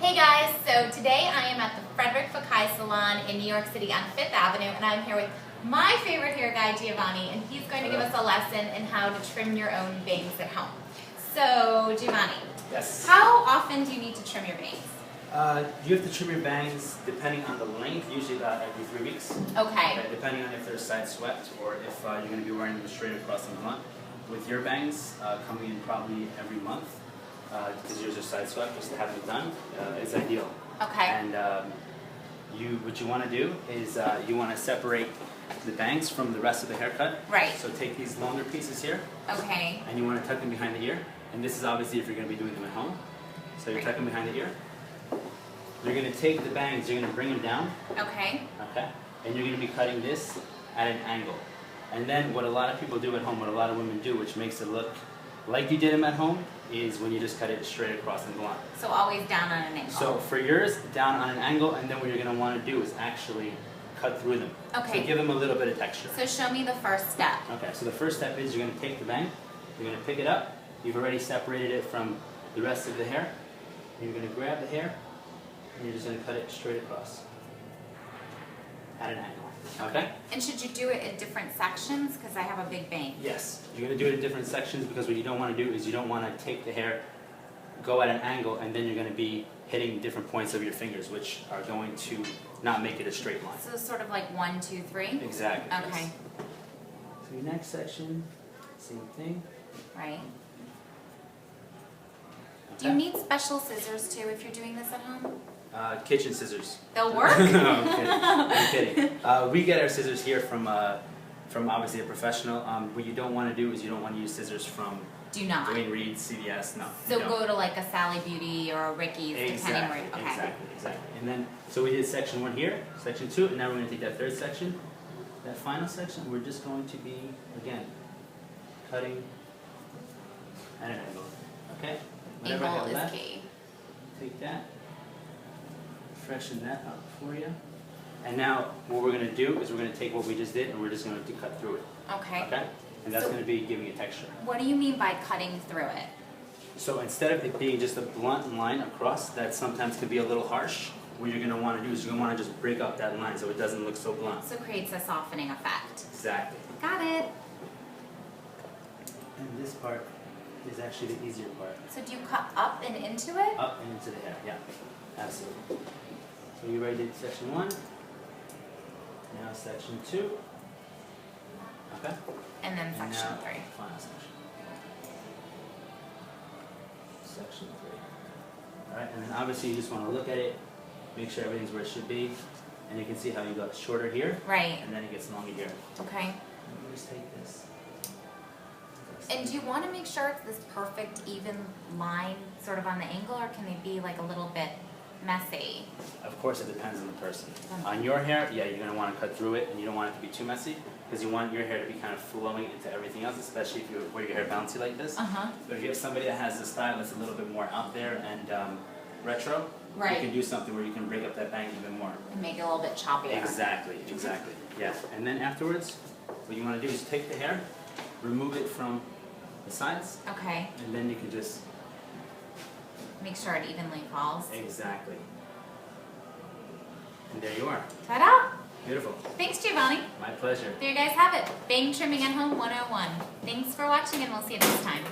Hey guys, so today I am at the Frederic Fekkai salon in New York City on 5th Avenue, and I'm here with my favorite hair guy, Giovanni, and he's going to give us a lesson in how to trim your own bangs at home. So, Giovanni, Yes. how often do you need to trim your bangs? You have to trim your bangs depending on the length, usually about every 3 weeks. Okay. Depending on if they're side swept or if you're going to be wearing them straight across the front. With your bangs coming in probably every month, because yours are side swept, just to have them done is ideal. Okay. And what you want to do is you want to separate the bangs from the rest of the haircut. Right. So take these longer pieces here. Okay. And you want to tuck them behind the ear. And this is obviously if you're going to be doing them at home. So you tuck them behind the ear. You're going to take the bangs, you're going to bring them down. Okay. Okay. And you're going to be cutting this at an angle. And then what a lot of people do at home, what a lot of women do, which makes it look like you did them at home, is when you just cut it straight across and go on. So always down on an angle. So for yours, down on an angle, and then what you're going to want to do is actually cut through them. Okay. So give them a little bit of texture. So show me the first step. Okay, so the first step is you're going to take the bang, you're going to pick it up, you've already separated it from the rest of the hair, and you're going to grab the hair, and you're just going to cut it straight across at an angle. Okay? And should you do it in different sections? Because I have a big bang. Yes. You're going to do it in different sections because what you don't want to do is you don't want to take the hair, go at an angle, and then you're going to be hitting different points of your fingers, which are going to not make it a straight line. So sort of like 1, 2, 3? Exactly. Okay. Yes. So your next section, same thing. Right. Okay. Do you need special scissors too if you're doing this at home? Kitchen scissors. They'll work? No, I'm kidding. We get our scissors here from obviously a professional. What you don't want to do is you don't want to use scissors from Do not. Dwayne Reed, CVS. No. So you don't. go to like a Sally Beauty or a Ricky's, depending where. Okay. Exactly. And then, so we did section 1 here, section 2, and now we're going to take that third section. That final section, we're just going to be, again, cutting at an angle. Okay? Whatever I have Angle is left, key. take that, freshen that up for you. And now, what we're going to do is we're going to take what we just did and we're just going to cut through it. Okay. Okay? And that's So- going to be giving it texture. What do you mean by cutting through it? So instead of it being just a blunt line across that sometimes can be a little harsh, what you're going to want to do is you're going to want to just break up that line so it doesn't look so blunt. So it creates a softening effect. Exactly. Got it. And this part is actually the easier part. So do you cut up and into it? Up and into the hair, yeah. Absolutely. So you already did section 1. Now section 2. Okay? And then And section now 3. final section. Section 3. Alright, and then obviously you just want to look at it, make sure everything's where it should be, and you can see how you got shorter here, Right. and then it gets longer here. Okay. Let me just take this. And do you want to make sure it's this perfect, even line sort of on the angle, or can they be like a little bit messy? Of course, it depends on the person. On your hair, yeah, you're going to want to cut through it, and you don't want it to be too messy, because you want your hair to be kind of flowing into everything else, especially if you wear your hair bouncy like this. Uh-huh. But if you have somebody that has a style that's a little bit more out there and retro, Right. you can do something where you can break up that bang even more. And make it a little bit choppier. Exactly. Yeah. And then afterwards, what you want to do is take the hair, remove it from the sides, Okay. and then you can just... Make sure it evenly falls. Exactly. And there you are. Ta-da! Beautiful. Thanks, Giovanni. My pleasure. There you guys have it. Bang Trimming at Home 101. Thanks for watching, and we'll see you next time.